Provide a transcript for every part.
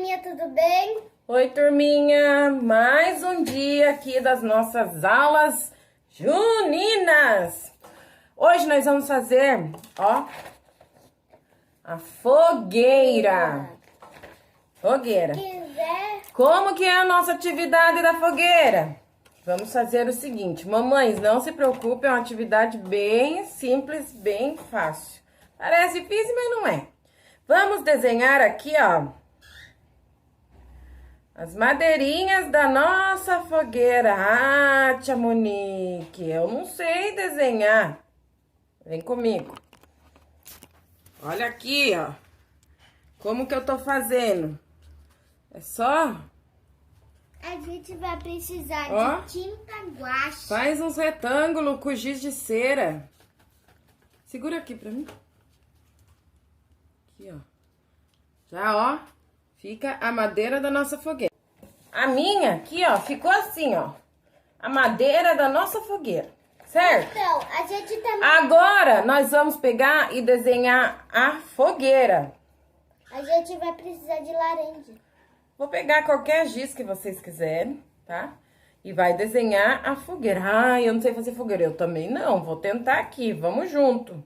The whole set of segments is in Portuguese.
turminha, tudo bem? Oi, turminha! Mais um dia aqui das nossas aulas juninas. Hoje nós vamos fazer, ó, a fogueira. Fogueira. Se quiser, Como que é a nossa atividade da fogueira? Vamos fazer o seguinte, mamães, não se preocupem, é uma atividade bem simples, bem fácil. Parece difícil, mas não é. Vamos desenhar aqui, ó, as madeirinhas da nossa fogueira. Ah, tia Monique, eu não sei desenhar. Vem comigo. Olha aqui, ó, como que eu tô fazendo. É só... a gente vai precisar Ó. de tinta guache. Faz uns retângulos com giz de cera. Segura aqui pra mim. Aqui, ó. Já, ó, fica a madeira da nossa fogueira. A minha, aqui, ó, ficou assim, ó. A madeira da nossa fogueira, certo? Então, a gente também... Agora, nós vamos pegar e desenhar a fogueira. A gente vai precisar de laranja. Vou pegar qualquer giz que vocês quiserem, tá? E vai desenhar a fogueira. Ai, eu não sei fazer fogueira. Eu também não. Vou tentar aqui. Vamos junto.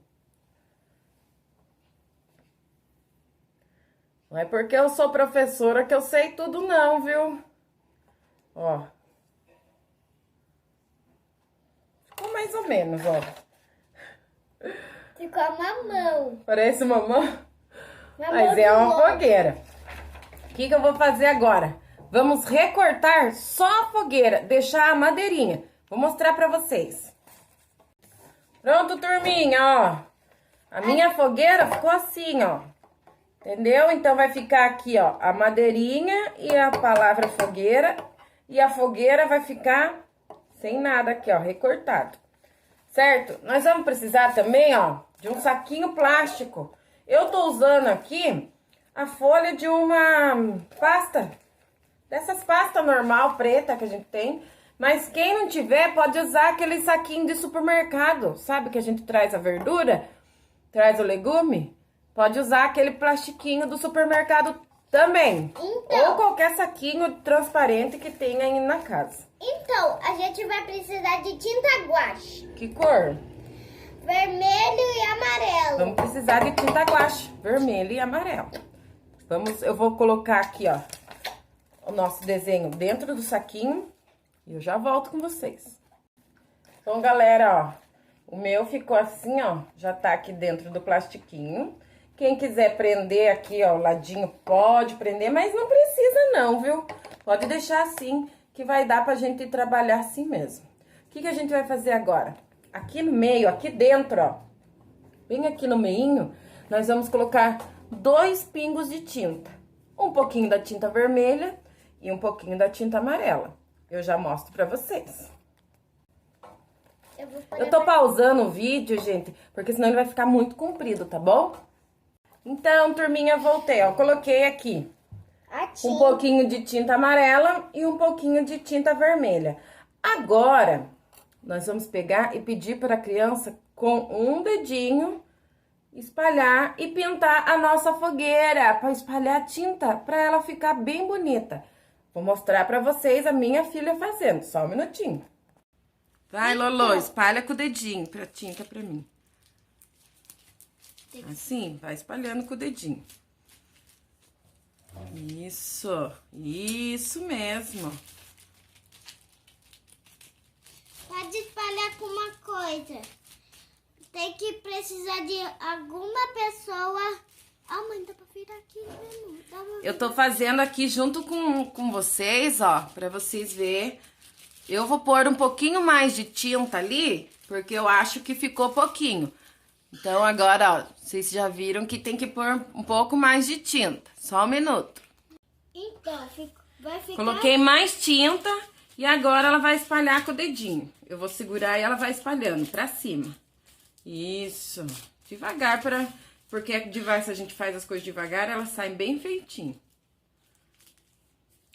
Não é porque eu sou professora que eu sei tudo não, viu? Ó. Ficou mais ou menos, ó. Ficou uma mão. Parece uma mão, Uma mas mão é de uma novo. fogueira. O que eu vou fazer agora? Vamos recortar só a fogueira, deixar a madeirinha. Vou mostrar pra vocês. Pronto, turminha, ó. A minha fogueira ficou assim, ó. Entendeu? Então, vai ficar aqui, ó, a madeirinha e a palavra fogueira. E a fogueira vai ficar sem nada aqui, ó, recortado. Certo? Nós vamos precisar também, ó, de um saquinho plástico. Eu tô usando aqui a folha de uma pasta. Dessas pastas normal, preta que a gente tem. Mas quem não tiver, pode usar aquele saquinho de supermercado. Sabe que a gente traz a verdura? Traz o legume? Pode usar aquele plastiquinho do supermercado também. Então. Ou qualquer saquinho transparente que tenha aí na casa. Então, a gente vai precisar de tinta guache. Que cor? Vermelho e amarelo. Vamos precisar de tinta guache, vermelho e amarelo. Eu vou colocar aqui, ó, o nosso desenho dentro do saquinho e eu já volto com vocês. Então, galera, ó, o meu ficou assim, ó, já tá aqui dentro do plastiquinho. Quem quiser prender aqui, ó, o ladinho, pode prender, mas não precisa não, viu? Pode deixar assim, que vai dar pra gente trabalhar assim mesmo. O que a gente vai fazer agora? Aqui no meio, aqui dentro, ó, bem aqui no meinho, nós vamos colocar 2 pingos de tinta. Um pouquinho da tinta vermelha e um pouquinho da tinta amarela. Eu já mostro pra vocês. Eu tô pausando o vídeo, gente, porque senão ele vai ficar muito comprido, tá bom? Então, turminha, voltei, ó, coloquei aqui um pouquinho de tinta amarela e um pouquinho de tinta vermelha. Agora, nós vamos pegar e pedir para a criança, com um dedinho, espalhar e pintar a nossa fogueira, para espalhar tinta, para ela ficar bem bonita. Vou mostrar para vocês a minha filha fazendo, só um minutinho. Vai, Lolo, espalha com o dedinho pra tinta pra mim. Assim, vai espalhando com o dedinho. Isso mesmo. Pode espalhar com uma coisa. Tem que precisar de alguma pessoa. Ah, mãe, dá pra virar aqui, né? Eu tô fazendo aqui junto com vocês, ó, pra vocês verem. Eu vou pôr um pouquinho mais de tinta ali, porque eu acho que ficou pouquinho. Então, agora, ó, vocês já viram que tem que pôr um pouco mais de tinta. Só um minuto. Então, vai ficar... Coloquei mais tinta e agora ela vai espalhar com o dedinho. Eu vou segurar e ela vai espalhando pra cima. Isso. Devagar, porque se a gente faz as coisas devagar, elas saem bem feitinho.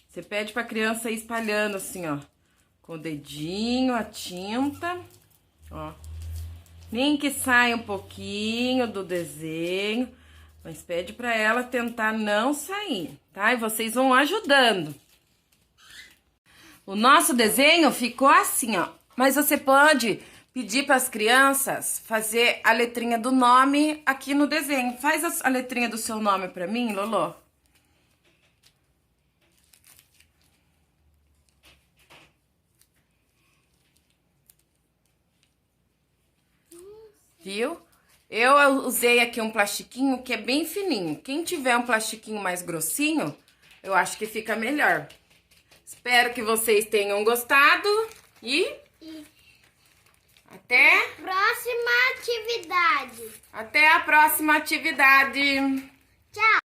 Você pede pra criança ir espalhando assim, ó. Com o dedinho, a tinta, ó. Nem que saia um pouquinho do desenho. Mas pede pra ela tentar não sair, tá? E vocês vão ajudando. O nosso desenho ficou assim, ó. Mas você pode pedir para as crianças fazer a letrinha do nome aqui no desenho. Faz a letrinha do seu nome para mim, Lolô. Viu? Eu usei aqui um plastiquinho que é bem fininho. Quem tiver um plastiquinho mais grossinho, eu acho que fica melhor. Espero que vocês tenham gostado e até Próxima atividade. Até a próxima atividade. Tchau.